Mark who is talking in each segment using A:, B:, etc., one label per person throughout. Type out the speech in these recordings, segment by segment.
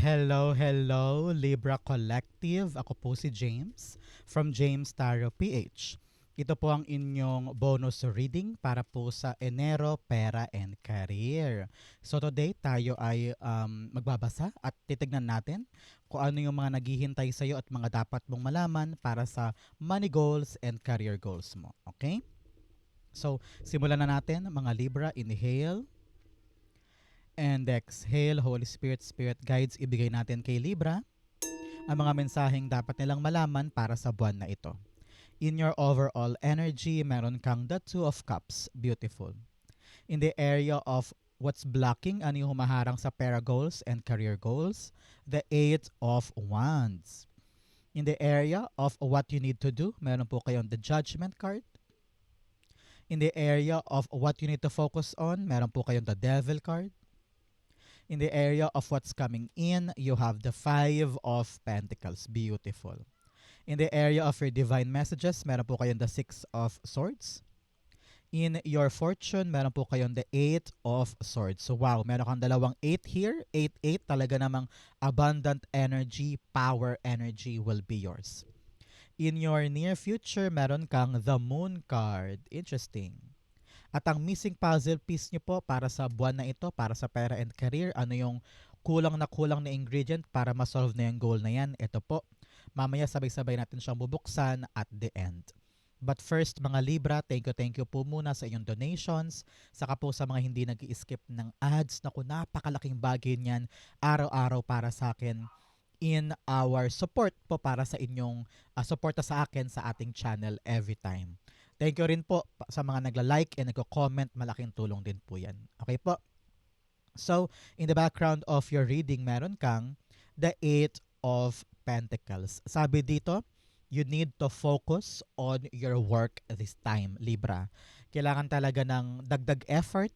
A: Hello, hello, Libra Collective. Ako po si James from James Tarot PH. Ito po ang inyong bonus reading para po sa Enero, Pera and Career. So today tayo ay magbabasa at titignan natin kung ano yung mga naghihintay sa iyo at mga dapat mong malaman para sa money goals and career goals mo. Okay? So simulan na natin mga Libra. Inhale and exhale. Holy Spirit, Spirit Guides, ibigay natin kay Libra ang mga mensaheng dapat nilang malaman para sa buwan na ito. In your overall energy, meron kang the Two of Cups. Beautiful. In the area of what's blocking, ano yung humaharang sa pera goals and career goals, the Eight of Wands. In the area of what you need to do, meron po kayong the Judgment card. In the area of what you need to focus on, meron po kayong the Devil card. In the area of what's coming in, you have the Five of Pentacles. Beautiful. In the area of your divine messages, meron po kayong the Six of Swords. In your fortune, meron po kayong the Eight of Swords. So wow, meron kang dalawang 8 here. 8-8, talaga namang abundant energy, power energy will be yours. In your near future, meron kang the Moon card. Interesting. At ang missing puzzle piece nyo po para sa buwan na ito, para sa pera and career, ano yung kulang na ingredient para ma-solve na yung goal na yan? Ito po. Mamaya sabay-sabay natin siyang bubuksan at the end. But first, mga Libra, thank you po muna sa inyong donations. Saka po sa mga hindi nag-i-skip ng ads. Naku, napakalaking bagay niyan araw-araw para sa akin in our support po para sa inyong suporta sa akin sa ating channel every time. Thank you rin po sa mga nagla-like and nagko-comment. Malaking tulong din po yan. Okay po? So, in the background of your reading, meron kang the Eight of Pentacles. Sabi dito, you need to focus on your work this time, Libra. Kailangan talaga ng dagdag effort.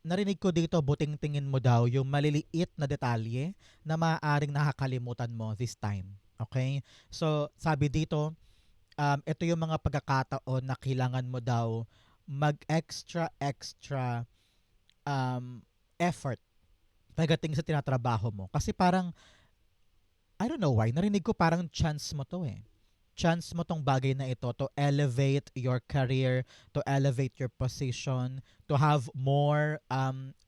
A: Narinig ko dito, buting tingin mo daw yung maliliit na detalye na maaaring nakakalimutan mo this time. Okay? So, sabi dito, ito yung mga pagkakataon na kailangan mo daw mag-extra effort pagdating sa tinatrabaho mo. Kasi parang, I don't know why, narinig ko parang chance mo to eh. Chance mo tong bagay na ito to elevate your career, to elevate your position, to have more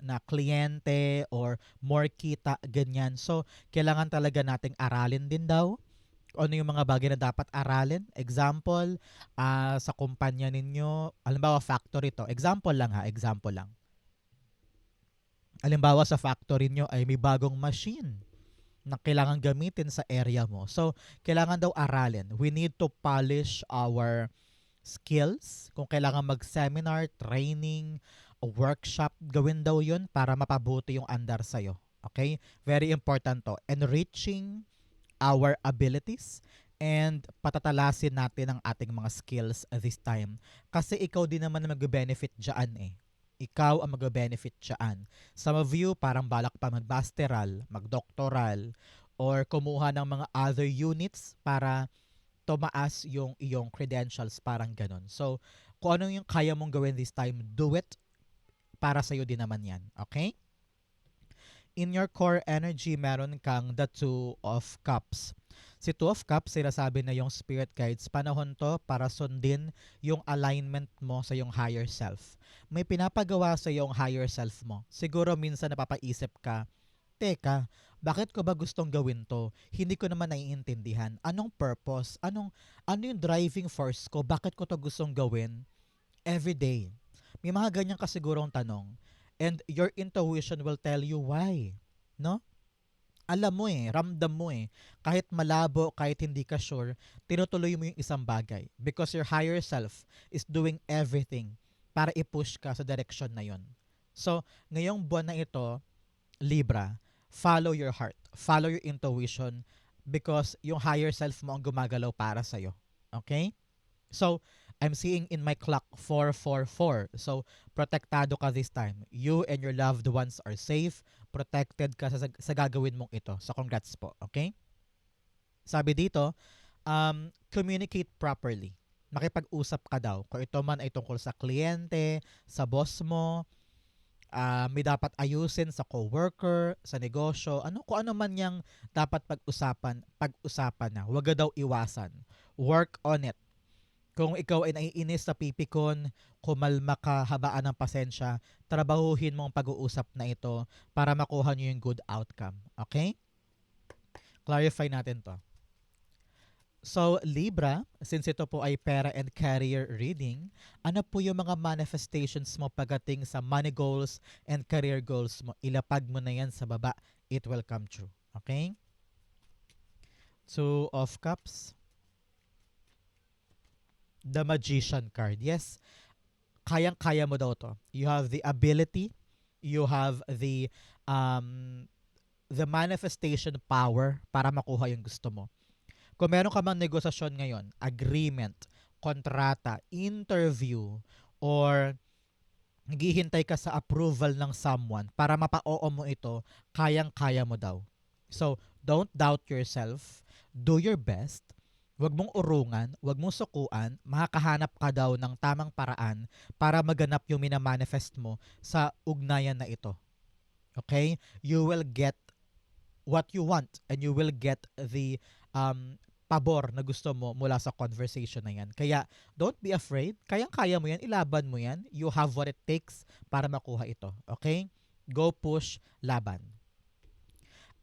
A: na kliyente or more kita, ganyan. So, kailangan talaga nating aralin din daw ano yung mga bagay na dapat aralin. Example, sa kumpanya ninyo, halimbawa factory to. Example lang ha, example lang. Halimbawa sa factory nyo ay may bagong machine na kailangan gamitin sa area mo. So, kailangan daw aralin. We need to polish our skills. Kung kailangan mag-seminar, training, workshop, gawin daw yun para mapabuti yung andar sa'yo. Okay? Very important to. Enriching our abilities and patatalasin natin ang ating mga skills this time. Kasi ikaw din naman na mag-benefit dyan eh. Ikaw ang mag-benefit dyan. Some of you parang balak pa mag-masteral, mag-doctoral, or kumuha ng mga other units para tumaas yung iyong credentials, parang ganun. So, kung ano yung kaya mong gawin this time, do it. Para sa'yo din naman yan. Okay? In your core energy, meron kang the Two of Cups. Si Two of Cups, sinasabi na yung spirit guides, panahon to para sundin yung alignment mo sa yung higher self. May pinapagawa sa yung higher self mo. Siguro minsan napapaisip ka, teka, bakit ko ba gustong gawin to? Hindi ko naman naiintindihan. Anong purpose? Ano yung driving force ko? Bakit ko to gustong gawin every day? May mga ganyan ka sigurong tanong. And your intuition will tell you why. No? Alam mo eh, ramdam mo eh. Kahit malabo, kahit hindi ka sure, tinutuloy mo yung isang bagay. Because your higher self is doing everything para i-push ka sa direction na yon. So, ngayong buwan na ito, Libra, follow your heart. Follow your intuition because yung higher self mo ang gumagalaw para sa'yo. Okay? So, I'm seeing in my clock 444. So, protektado ka this time. You and your loved ones are safe. Protected ka sa gagawin mong ito. So, congrats po. Okay? Sabi dito, communicate properly. Makipag-usap ka daw. Kung ito man ay tungkol sa kliyente, sa boss mo, May dapat ayusin sa coworker, sa negosyo, kung ano man yang dapat pag-usapan na. Huwag daw iwasan. Work on it. Kung ikaw ay naiinis sa pipikon, kumalma ka, habaan ng pasensya, trabahuhin mo ang pag-uusap na ito para makuha nyo yung good outcome. Okay? Clarify natin to. So, Libra, since ito po ay pera and career reading, ano po yung mga manifestations mo pagdating sa money goals and career goals mo? Ilapag mo na yan sa baba. It will come true. Okay? Two of Cups. The Magician card. Yes, kayang-kaya mo daw to. You have the ability, you have the manifestation power para makuha yung gusto mo. Kung meron ka mang negosasyon ngayon, agreement, kontrata, interview, or naghihintay ka sa approval ng someone para mapa-oo mo ito, kayang-kaya mo daw. So, don't doubt yourself. Do your best. Huwag mong urungan, huwag mong sukuan, makakahanap ka daw ng tamang paraan para maganap yung minamanifest mo sa ugnayan na ito. Okay? You will get what you want and you will get the pabor na gusto mo mula sa conversation na yan. Kaya, don't be afraid. Kayang-kaya mo yan, ilaban mo yan. You have what it takes para makuha ito. Okay? Go push, laban.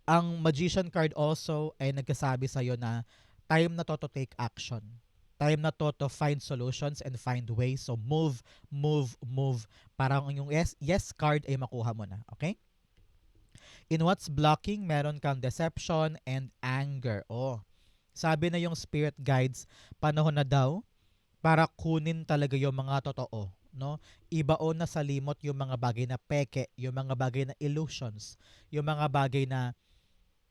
A: Ang Magician card also ay nagkasabi sa'yo na time na to take action. Time na to find solutions and find ways. So move, move, move para yung yes card ay makuha mo na. Okay? In what's blocking, meron kang deception and anger. Oh, sabi na yung spirit guides, panahon na daw para kunin talaga yung mga totoo. No? Ibaon na sa limot yung mga bagay na peke, yung mga bagay na illusions, yung mga bagay na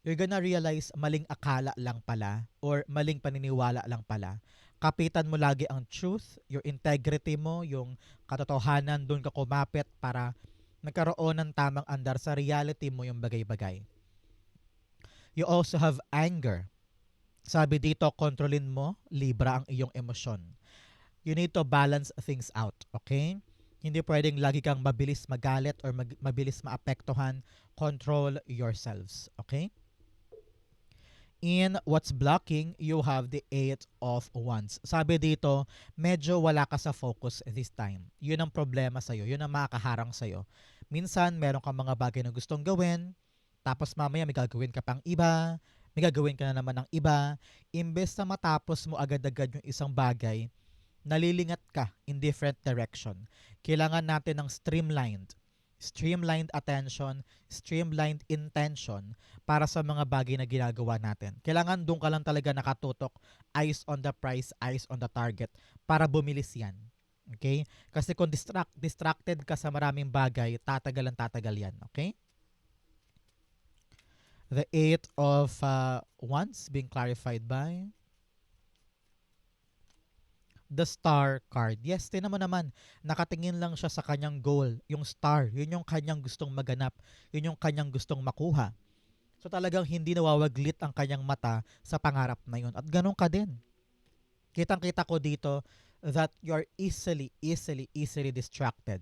A: you're gonna realize maling akala lang pala or maling paniniwala lang pala. Kapitan mo lagi ang truth, your integrity mo, yung katotohanan, doon ka kumapit para nagkaroon ng tamang andar sa reality mo yung bagay-bagay. You also have anger. Sabi dito, kontrolin mo, Libra, ang iyong emosyon. You need to balance things out, okay? Hindi pwedeng lagi kang mabilis magalit or mabilis maapektuhan. Control yourselves, okay? In what's blocking, you have the 8 of Wands. Sabi dito, medyo wala ka sa focus this time. Yun ang problema sa'yo. Yun ang makakaharang sa'yo. Minsan, meron kang mga bagay na gustong gawin, tapos mamaya may gagawin ka pang iba, may gagawin ka na naman ng iba. Imbes na matapos mo agad-agad yung isang bagay, nalilingat ka in different direction. Kailangan natin ng streamlined attention, streamlined intention para sa mga bagay na ginagawa natin. Kailangan doon ka lang talaga nakatutok, eyes on the prize, eyes on the target para bumilis yan. Okay? Kasi kung distracted ka sa maraming bagay, tatagal yan. Okay? The 8 of Wands being clarified by the Star card. Yes, tinan mo naman, nakatingin lang siya sa kanyang goal, yung star. Yun yung kanyang gustong maganap. Yun yung kanyang gustong makuha. So talagang hindi nawawaglit ang kanyang mata sa pangarap na yun. At ganun ka din. Kitang-kita ko dito that you're easily distracted.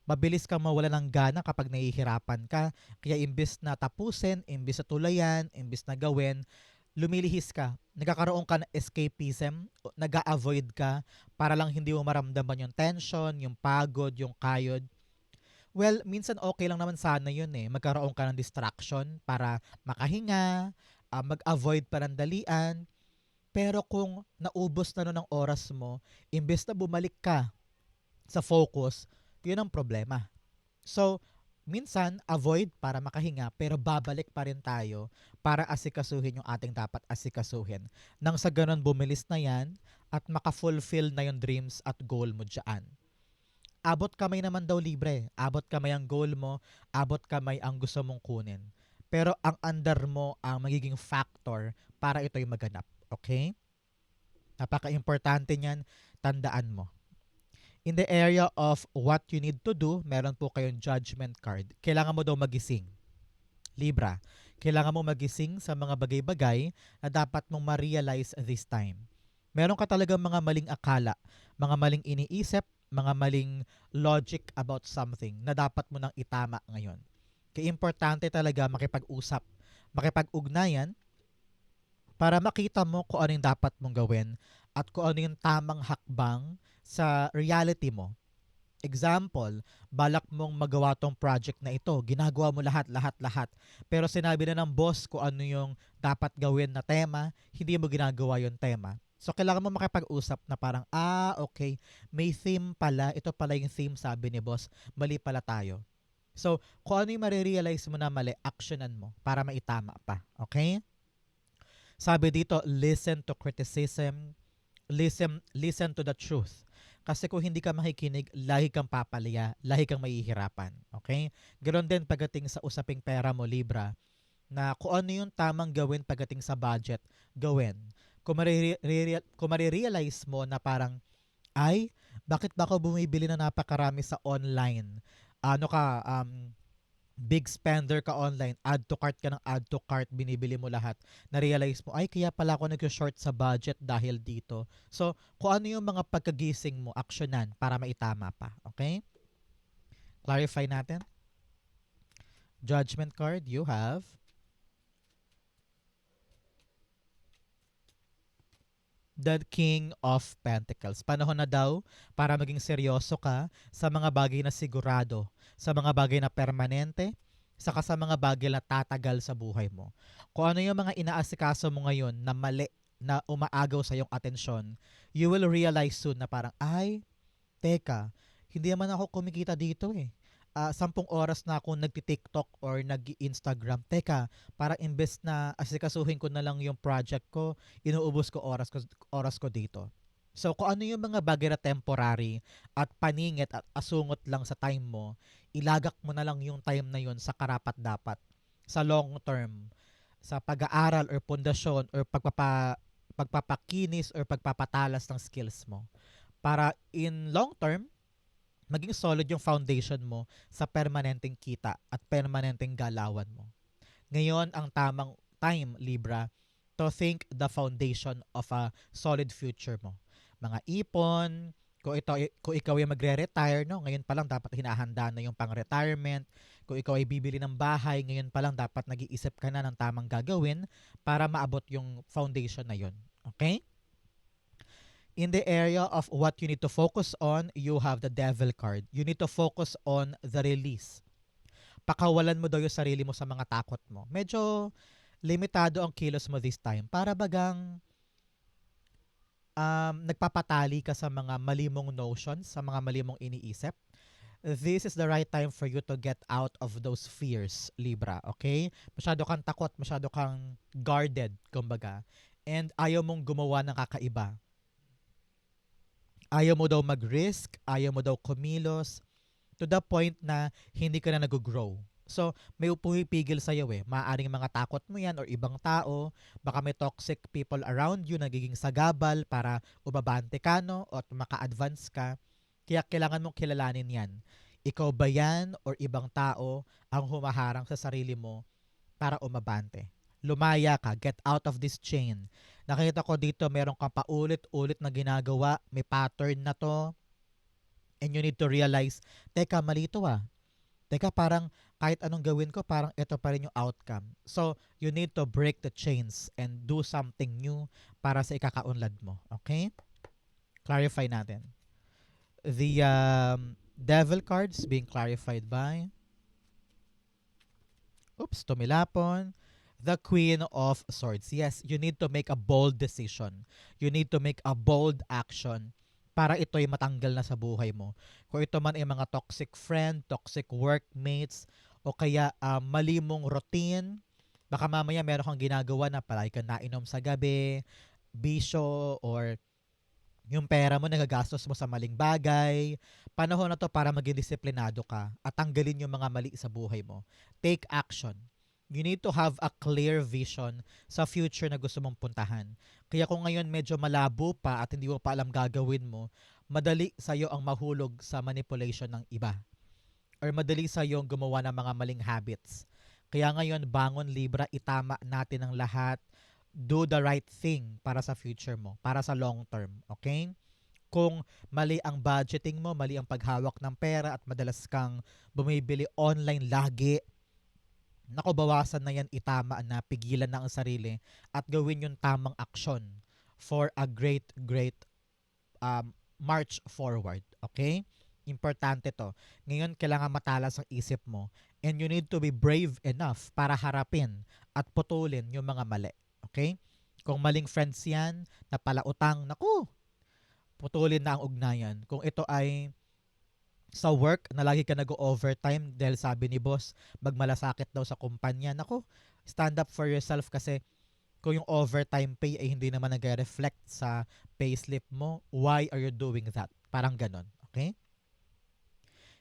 A: Mabilis kang mawala ng gana kapag nahihirapan ka. Kaya imbis na tapusin, imbis na tulayan, imbis na gawin, lumilihis ka. Nagkakaroon ka ng escapism, nag-a-avoid ka para lang hindi mo maramdaman yung tension, yung pagod, yung kayod. Well, minsan okay lang naman sana yun eh. Magkaroon ka ng distraction para makahinga, mag-avoid panandalian. Pero kung naubos na nun ang oras mo, imbes na bumalik ka sa focus, yun ang problema. So, minsan, avoid para makahinga, pero babalik pa rin tayo para asikasuhin yung ating dapat asikasuhin. Nang sa ganun, bumilis na yan at maka-fulfill na yung dreams at goal mo dyan. Abot kamay naman daw libre. Abot kamay ang goal mo, abot kamay ang gusto mong kunin. Pero ang andar mo ang magiging factor para ito'y maganap. Okay? Napaka-importante niyan, tandaan mo. In the area of what you need to do, meron po kayong judgment card. Kailangan mo daw magising. Libra, kailangan mo magising sa mga bagay-bagay na dapat mong ma-realize this time. Meron ka talagang mga maling akala, mga maling iniisip, mga maling logic about something na dapat mo nang itama ngayon. Kaya importante talaga makipag-usap, makipag-ugnayan para makita mo kung ano yung dapat mong gawin at kung ano yung tamang hakbang sa reality mo. Example, balak mong magawa tong project na ito, ginagawa mo lahat, lahat, lahat. Pero sinabi na ng boss kung ano yung dapat gawin na tema, hindi mo ginagawa yung tema. So, kailangan mo makipag-usap na parang, okay, may theme pala, ito pala yung theme sabi ni boss, mali pala tayo. So, kung ano yung marirealize mo na mali, actionan mo para maitama pa. Okay? Sabi dito, listen to criticism, listen to the truth. Kasi kung hindi ka makikinig, lahi kang papalaya, lahi kang mahihirapan. Okay? Ganon din pagdating sa usaping pera mo, Libra, na kung ano yung tamang gawin pagdating sa budget, gawin. Kung marirealize mo na parang, ay, bakit ba ako bumibili na napakarami sa online? Ano ka, big spender ka online, add to cart ka ng add to cart, binibili mo lahat, na-realize mo, ay kaya pala ako nag-short sa budget dahil dito. So, kung ano yung mga pagkagising mo, actionan para maitama pa. Okay? Clarify natin. Judgment card, you have the King of Pentacles. Panahon na daw para maging seryoso ka sa mga bagay na sigurado, sa mga bagay na permanente, saka sa mga bagay na tatagal sa buhay mo. Kung ano yung mga inaasikaso mo ngayon na mali, na umaagaw sa iyong atensyon, you will realize soon na parang, ay, teka, hindi naman ako kumikita dito eh. 10 oras na ako nagti-TikTok or nag-Instagram. Teka, para imbes na asikasuhin ko na lang yung project ko, inuubos ko oras ko dito. So kung ano yung mga bagay na temporary at paningit at asungot lang sa time mo, ilagak mo na lang yung time na yun sa karapat-dapat. Sa long term, sa pag-aaral or pundasyon or pagpapakinis or pagpapatalas ng skills mo. Para in long term, maging solid yung foundation mo sa permanenteng kita at permanenteng galawan mo. Ngayon ang tamang time, Libra, to think the foundation of a solid future mo. Mga ipon, kung ikaw ay magre-retire, no, ngayon pa lang dapat hinahanda na yung pang-retirement. Kung ikaw ay bibili ng bahay, ngayon pa lang dapat nag-iisip ka na ng tamang gagawin para maabot yung foundation na yun. Okay? In the area of what you need to focus on, you have the devil card. You need to focus on the release. Pakawalan mo daw yung sarili mo sa mga takot mo. Medyo limitado ang kilos mo this time. Para bagang nagpapatali ka sa mga malimong notions, sa mga malimong iniisip. This is the right time for you to get out of those fears, Libra. Okay? Masyado kang takot, masyado kang guarded, kumbaga. And ayaw mong gumawa ng kakaiba. Ayaw mo daw mag-risk, ayaw mo daw kumilos, to the point na hindi ka na nag-grow. So, may pumipigil sa'yo eh. Maaaring mga takot mo yan or ibang tao, baka may toxic people around you nagiging sagabal para umabante ka no, o maka-advance ka. Kaya kailangan mong kilalanin yan. Ikaw ba yan or ibang tao ang humaharang sa sarili mo para umabante? Lumaya ka, get out of this chain. Nakita ko dito meron kang paulit-ulit na ginagawa, may pattern na to, and you need to realize, teka, mali to ah. Teka, parang kahit anong gawin ko, parang ito pa rin yung outcome. So, you need to break the chains and do something new para sa ikakaunlad mo. Okay? Clarify natin. The devil cards being clarified by, tumilapon. The Queen of Swords. Yes, you need to make a bold decision. You need to make a bold action para ito'y matanggal na sa buhay mo. Kung ito man ay mga toxic friend, toxic workmates, o kaya mali mong routine, baka mamaya meron kang ginagawa na palagi kang nainom sa gabi, bisyo, or yung pera mo nagagastos mo sa maling bagay. Panahon na to para maging disiplinado ka at tanggalin yung mga mali sa buhay mo. Take action. You need to have a clear vision sa future na gusto mong puntahan. Kaya kung ngayon medyo malabo pa at hindi mo pa alam gagawin mo, madali sa'yo ang mahulog sa manipulation ng iba. Or madali sa'yo ang gumawa ng mga maling habits. Kaya ngayon, bangon Libra, itama natin ang lahat. Do the right thing para sa future mo, para sa long term. Okay? Kung mali ang budgeting mo, mali ang paghawak ng pera at madalas kang bumibili online lagi, nako bawasan na yan, itama na, pigilan na ang sarili at gawin yung tamang aksyon for a great, great march forward. Okay? Importante to. Ngayon, kailangan matalas ang isip mo and you need to be brave enough para harapin at putulin yung mga mali. Okay? Kung maling friends yan, napalautang, naku, putulin na ang ugnayan. Kung ito ay sa work na lagi ka nag-overtime dahil sabi ni boss, magmalasakit daw sa kumpanya, naku, stand up for yourself kasi kung yung overtime pay ay hindi naman nag-reflect sa payslip mo, why are you doing that? Parang ganon. Okay?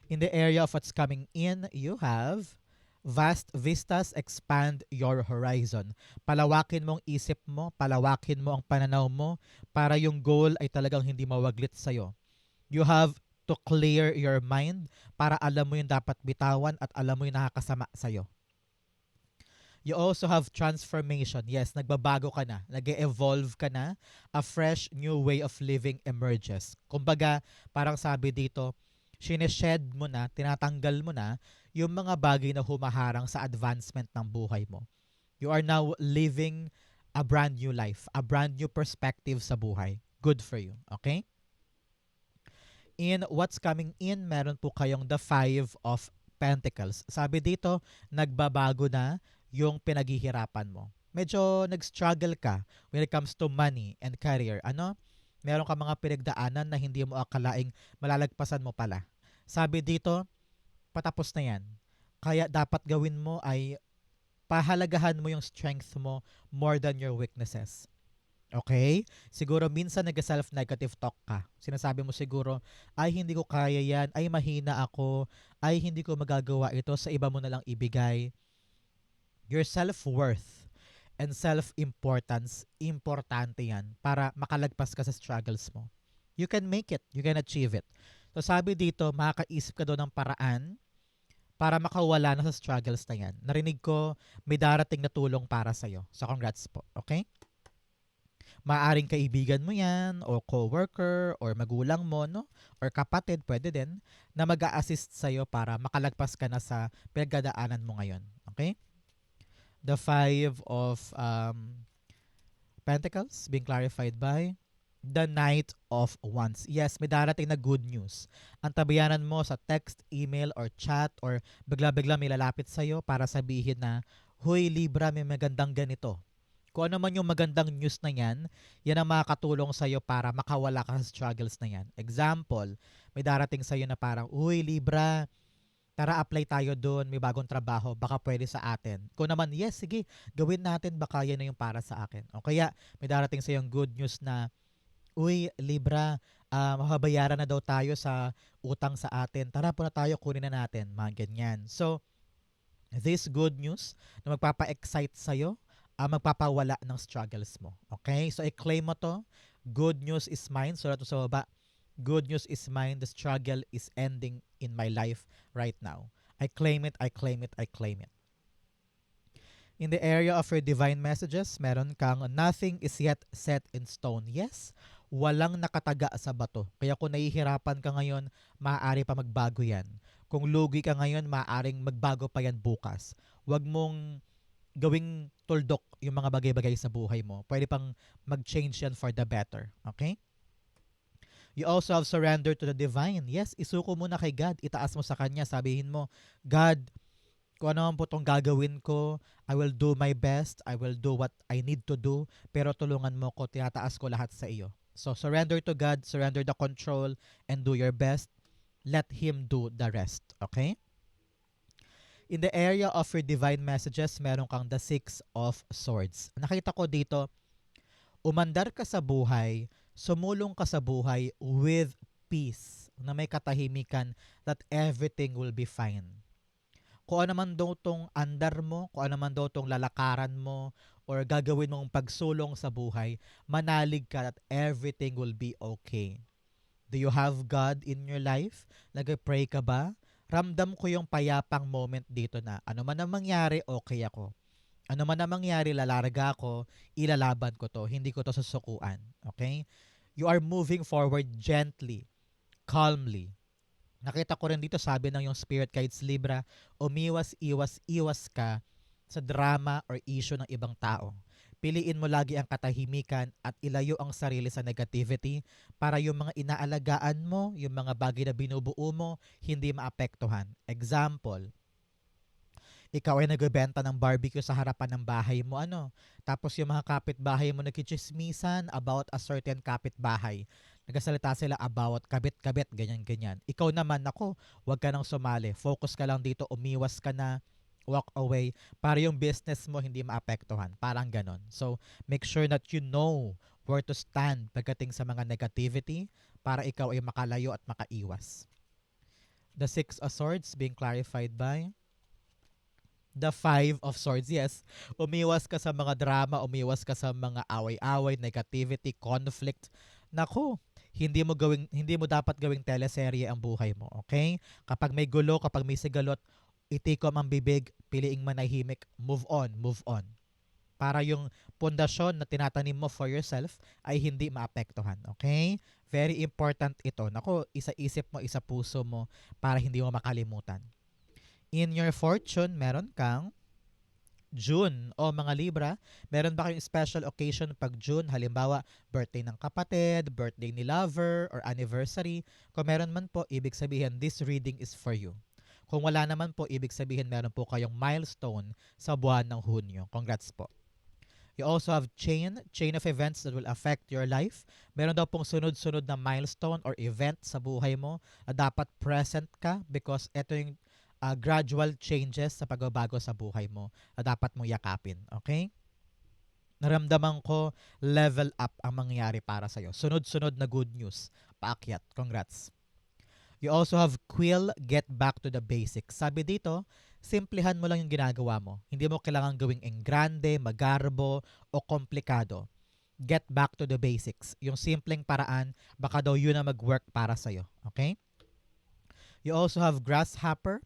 A: In the area of what's coming in, you have vast vistas expand your horizon. Palawakin mo ang isip mo, palawakin mo ang pananaw mo para yung goal ay talagang hindi mawaglit sa'yo. You have to clear your mind para alam mo yung dapat bitawan at alam mo yung nakakasama sa'yo. You also have transformation. Yes, nagbabago ka na, nag-evolve ka na, a fresh new way of living emerges. Kumbaga, parang sabi dito, sineshed mo na, tinatanggal mo na yung mga bagay na humaharang sa advancement ng buhay mo. You are now living a brand new life, a brand new perspective sa buhay. Good for you, okay? In what's coming in, meron po kayong the Five of Pentacles. Sabi dito, nagbabago na yung pinaghihirapan mo. Medyo nag-struggle ka when it comes to money and career. Ano? Meron ka mga pinagdaanan na hindi mo akalaing malalagpasan mo pala. Sabi dito, patapos na yan. Kaya dapat gawin mo ay pahalagahan mo yung strength mo more than your weaknesses. Okay? Siguro minsan nag-self-negative talk ka. Sinasabi mo siguro, ay hindi ko kaya yan, ay mahina ako, ay hindi ko magagawa ito, sa iba mo na lang ibigay. Your self-worth and self-importance, importante yan para makalagpas ka sa struggles mo. You can make it. You can achieve it. So sabi dito, makakaisip ka doon ng paraan para makawala na sa struggles na yan. Narinig ko, may darating na tulong para sa'yo. So congrats po. Okay? Maaring kaibigan mo yan, o coworker, or magulang mo, no? Or kapatid, pwede din, na mag-a-assist sa'yo para makalagpas ka na sa pinagdadaanan mo ngayon. Okay? The Five of Pentacles being clarified by the Knight of Wands. Yes, may darating na good news. Ang tabayanan mo sa text, email, or chat, or bigla-bigla may lalapit sa'yo para sabihin na, Hoy Libra, may magandang ganito. Kung ano man yung magandang news na yan, yan ang makakatulong sa'yo para makawala ka sa struggles na yan. Example, may darating sa'yo na parang, Uy Libra, tara apply tayo doon, may bagong trabaho, baka pwede sa atin. Kung naman, yes, sige, gawin natin, baka yan na yung para sa akin. O kaya, may darating sa yung good news na, uy, Libra, mababayaran na daw tayo sa utang sa atin. Tara po na tayo, kunin na natin. Mga ganyan. So, this good news na magpapa-excite sa'yo, magpapawala ng struggles mo. Okay? So, i-claim mo to. Good news is mine. Sulat mo sa baba. Good news is mine. The struggle is ending in my life right now. I claim it, I claim it, I claim it. In the area of your divine messages, meron kang nothing is yet set in stone. Yes, walang nakataga sa bato. Kaya kung nahihirapan ka ngayon, maaari pa magbago yan. Kung lugi ka ngayon, maaaring magbago pa yan bukas. Huwag mong gawing tuldok yung mga bagay-bagay sa buhay mo. Pwede pang mag-change yan for the better. Okay? You also have surrendered to the divine. Yes, isuko mo na kay God. Itaas mo sa Kanya. Sabihin mo, God, kung ano man po itong gagawin ko, I will do my best. I will do what I need to do. Pero tulungan mo ko, tinataas ko lahat sa iyo. So, surrender to God, surrender the control, and do your best. Let Him do the rest. Okay? In the area of your divine messages, meron kang the Six of Swords. Nakita ko dito, umandar ka sa buhay, sumulong ka sa buhay with peace, na may katahimikan that everything will be fine. Kung ano man daw tong andar mo, kung ano man daw tong lalakaran mo, or gagawin mong pagsulong sa buhay, manalig ka that everything will be okay. Do you have God in your life? Nag-pray ka ba? Ramdam ko yung payapang moment dito na ano man ang mangyari, okay ako. Ano man ang mangyari, lalarga ako, ilalaban ko to, hindi ko to susukuan. Okay? You are moving forward gently, calmly. Nakita ko rin dito, sabi ng yung spirit guides Libra, umiwas-iwas-iwas ka sa drama or issue ng ibang tao. Piliin mo lagi ang katahimikan at ilayo ang sarili sa negativity para yung mga inaalagaan mo, yung mga bagay na binubuo mo, hindi maapektuhan. Example, ikaw ay nagbebenta ng barbecue sa harapan ng bahay mo, ano? Tapos yung mga kapitbahay mo nagkichismisan about a certain kapitbahay. Nagsasalita sila about kabit-kabit, ganyan-ganyan. Ikaw naman, ako, wag ka nang sumali. Focus ka lang dito, umiwas ka na, walk away, para yung business mo hindi maapektuhan. Parang ganon. So, make sure that you know where to stand pagdating sa mga negativity para ikaw ay makalayo at makaiwas. The Six of Swords being clarified by the Five of Swords. Yes, umiwas ka sa mga drama, umiwas ka sa mga away-away, negativity, conflict. Naku, hindi mo dapat gawing teleserye ang buhay mo, okay? Kapag may gulo, kapag may sigalot, itikom ang bibig, piliing manahimik, move on, move on. Para yung pundasyon na tinatanim mo for yourself ay hindi maapektuhan, okay? Very important ito. Naku, isa-isip mo, isa puso mo para hindi mo makalimutan. In your fortune, meron kang June o mga Libra. Meron ba kayong special occasion pag June? Halimbawa, birthday ng kapatid, birthday ni lover, or anniversary. Kung meron man po, ibig sabihin, this reading is for you. Kung wala naman po, ibig sabihin, meron po kayong milestone sa buwan ng Hunyo. Congrats po. You also have chain of events that will affect your life. Meron daw pong sunod-sunod na milestone or event sa buhay mo na dapat present ka because ito yung gradual changes sa pagbabago sa buhay mo na dapat mong yakapin. Okay? Naramdaman ko level up ang mangyayari para sa'yo. Sunod-sunod na good news. Paakyat. Congrats. You also have Quill, get back to the basics. Sabi dito, simplihan mo lang yung ginagawa mo. Hindi mo kailangan gawing engrande, magarbo, o komplikado. Get back to the basics. Yung simpleng paraan, baka daw yun na mag-work para sa'yo. Okay? You also have Grasshopper,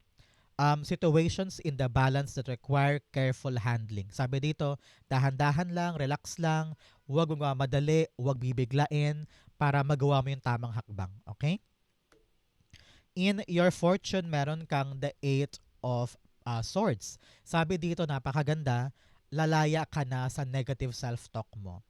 A: situations in the balance that require careful handling. Sabi dito, dahan-dahan lang, relax lang, huwag madali, huwag bibiglain para magawa mo yung tamang hakbang. Okay? In your fortune, meron kang the Eight of Swords. Sabi dito, napakaganda, lalaya ka na sa negative self-talk mo.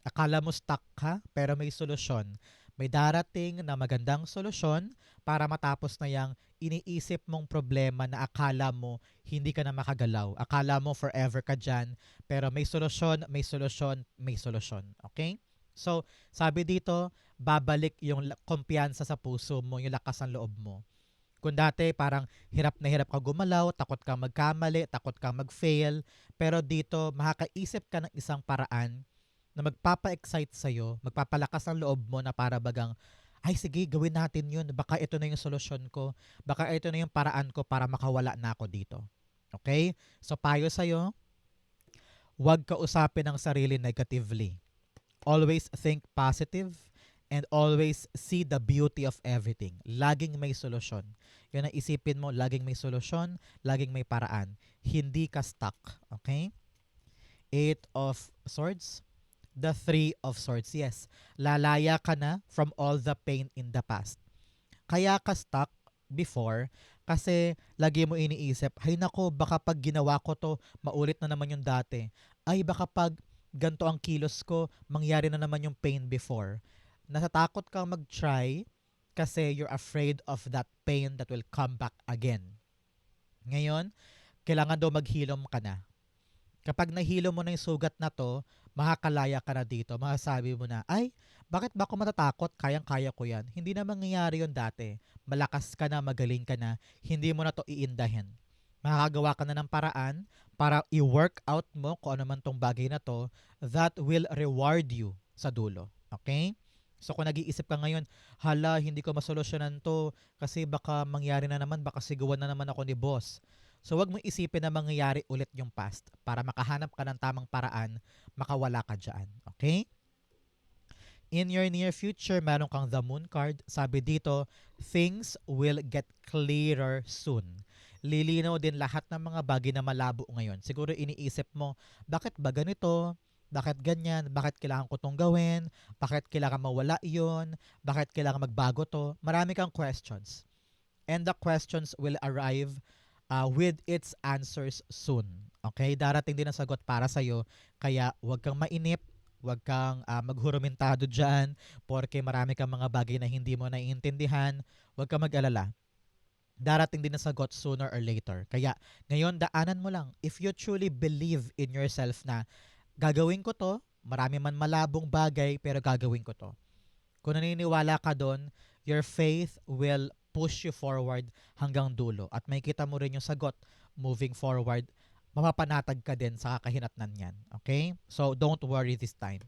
A: Akala mo stuck ka, pero may solusyon. May darating na magandang solusyon para matapos na yung iniisip mong problema na akala mo hindi ka na makagalaw. Akala mo forever ka dyan, pero may solusyon, may solusyon, may solusyon. Okay? So, sabi dito, babalik yung kumpiyansa sa puso mo, yung lakas ng loob mo. Kung dati parang hirap na hirap ka gumalaw, takot kang magkamali, takot kang mag-fail, pero dito makakaisip ka ng isang paraan na magpapa-excite sa'yo, magpapalakas ang loob mo na para bagang, ay sige, gawin natin yun. Baka ito na yung solusyon ko. Baka ito na yung paraan ko para makawala na ako dito. Okay? So payo sa'yo, huwag ka usapin ang sarili negatively. Always think positive and always see the beauty of everything. Laging may solusyon. Yun ang isipin mo, laging may solusyon, laging may paraan. Hindi ka stuck. Okay? Eight of Swords. The Three of Swords. Yes. Lalaya ka na from all the pain in the past. Kaya ka stuck before kasi lagi mo iniisip, ay nako, baka pag ginawa ko to, maulit na naman yung dati. Ay baka pag ganto ang kilos ko, mangyari na naman yung pain before. Natatakot kang mag-try kasi you're afraid of that pain that will come back again. Ngayon, kailangan daw maghilom ka na. Kapag nahilom mo na yung sugat na to, makakalaya ka na dito. Masasabi mo na, ay, bakit ba ako matatakot? Kayang-kaya ko yan. Hindi na mangyayari yun dati. Malakas ka na, magaling ka na. Hindi mo na to iindahin. Makakagawa ka na ng paraan para i-work out mo kung ano man tong bagay na to that will reward you sa dulo. Okay? So kung nag-iisip ka ngayon, hala, hindi ko masolusyonan to kasi baka mangyari na naman, baka sigawan na naman ako ni boss. So wag mo isipin na mangyayari ulit yung past para makahanap ka ng tamang paraan, makawala ka dyan. Okay? In your near future, meron kang the moon card. Sabi dito, things will get clearer soon. Lilinaw din lahat ng mga bagay na malabo ngayon. Siguro iniisip mo, bakit ba ganito? Bakit ganyan? Bakit kailangan ko 'tong gawin? Bakit kailangan mawala 'yon? Bakit kailangan magbago 'to? Marami kang questions. And the questions will arrive with its answers soon. Okay? Darating din ang sagot para sa'yo. Kaya huwag kang mainip, huwag kang maghurumentado dyan, porque marami kang mga bagay na hindi mo naiintindihan. Huwag kang mag-alala. Darating din ang sagot sooner or later. Kaya ngayon, daanan mo lang. If you truly believe in yourself na gagawin ko to, marami man malabong bagay, pero gagawin ko to. Kung naniniwala ka doon, your faith will push you forward hanggang dulo. At makikita mo rin yung sagot moving forward. Mapapanatag ka din sa kakahinatnan yan. Okay? So, don't worry this time.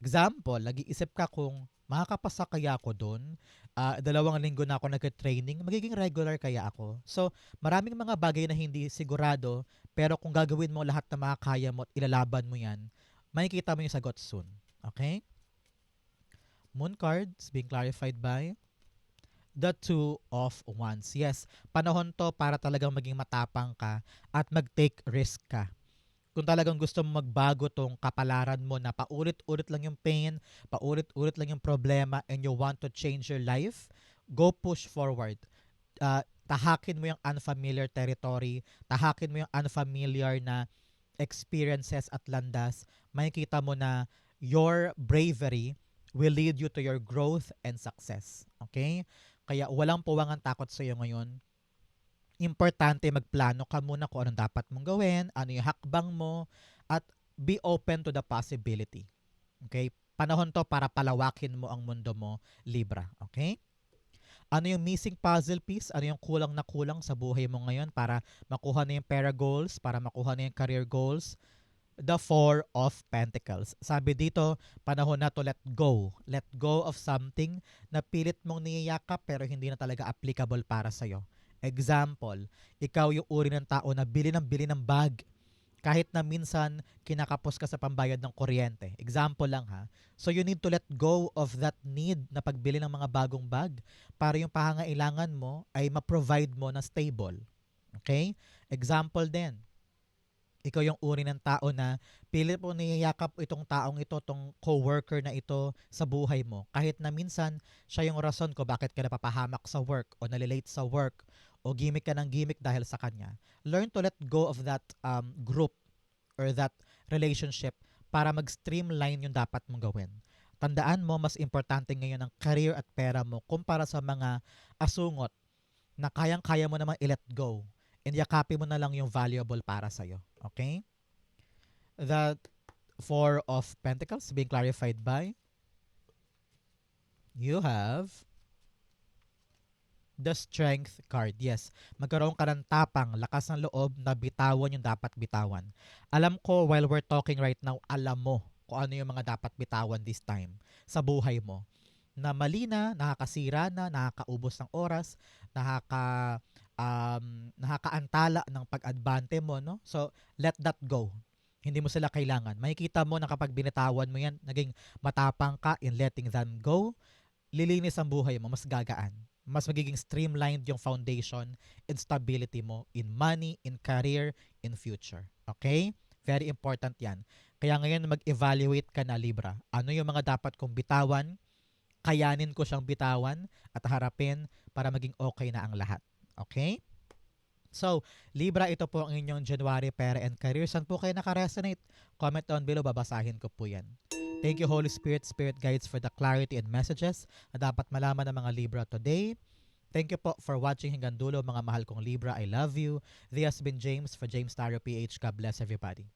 A: Example, nag-iisip ka kung makakapasa kaya ako doon. 2 linggo na ako nag-training, magiging regular kaya ako. So, maraming mga bagay na hindi sigurado, pero kung gagawin mo lahat na makakaya mo at ilalaban mo yan, makikita mo yung sagot soon. Okay? Moon cards being clarified by the Two of Wands. Yes, panahon to para talagang maging matapang ka at mag-take risk ka. Kung talagang gusto mo magbago tong kapalaran mo na paulit-ulit lang yung pain, paulit-ulit lang yung problema, and you want to change your life, go push forward. Tahakin mo yung unfamiliar territory, tahakin mo yung unfamiliar na experiences at landas. Makikita mo na your bravery will lead you to your growth and success. Okay? Kaya walang puwangan takot sa iyo ngayon. Importante magplano ka muna kung anong dapat mong gawin, ano yung hakbang mo, at be open to the possibility. Okay? Panahon to para palawakin mo ang mundo mo, Libra. Okay? Ano yung missing puzzle piece? Ano yung kulang na kulang sa buhay mo ngayon para makuha na yung pera goals, para makuha na yung career goals? The Four of Pentacles. Sabi dito, panahon na to let go. Let go of something na pilit mong niyayakap pero hindi na talaga applicable para sa'yo. Example, ikaw yung uri ng tao na bili ng bag kahit na minsan kinakapos ka sa pambayad ng kuryente. Example lang ha. So you need to let go of that need na pagbili ng mga bagong bag para yung pangangailangan mo ay ma-provide mo na stable. Okay? Example din, ikaw yung uri ng tao na pilit mo niyayakap itong taong ito, itong co-worker na ito sa buhay mo. Kahit na minsan, siya yung rason ko bakit ka napapahamak sa work o nalilate sa work o gimmick ka ng gimmick dahil sa kanya. Learn to let go of that group or that relationship para mag-streamline yung dapat mong gawin. Tandaan mo, mas importante ngayon ang career at pera mo kumpara sa mga asungot na kayang-kaya mo namang i-let go. And yakapin mo na lang yung valuable para sa'yo. Okay? The Four of Pentacles being clarified by you have the Strength card. Yes, magkaroon ka ng tapang, lakas ng loob na bitawan yung dapat bitawan. Alam ko while we're talking right now, alam mo kung ano yung mga dapat bitawan this time sa buhay mo. Na mali na, nakakasira na, nakakaubos ng oras, nakakaantala ng pag-advante mo, no? So, let that go. Hindi mo sila kailangan. Makikita mo na kapag binitawan mo yan, naging matapang ka in letting them go, lilinis ang buhay mo, mas gagaan. Mas magiging streamlined yung foundation and stability mo in money, in career, in future. Okay? Very important yan. Kaya ngayon mag-evaluate ka na, Libra. Ano yung mga dapat kong bitawan? Kayanin ko siyang bitawan at harapin para maging okay na ang lahat. Okay? So, Libra, ito po ang inyong January pera and career. Saan po kayo nakaresonate? Comment down below, babasahin ko po yan. Thank you, Holy Spirit, Spirit Guides, for the clarity and messages na dapat malaman ng mga Libra today. Thank you po for watching hanggang dulo, mga mahal kong Libra. I love you. This has been James for James Tarot PH. God bless everybody.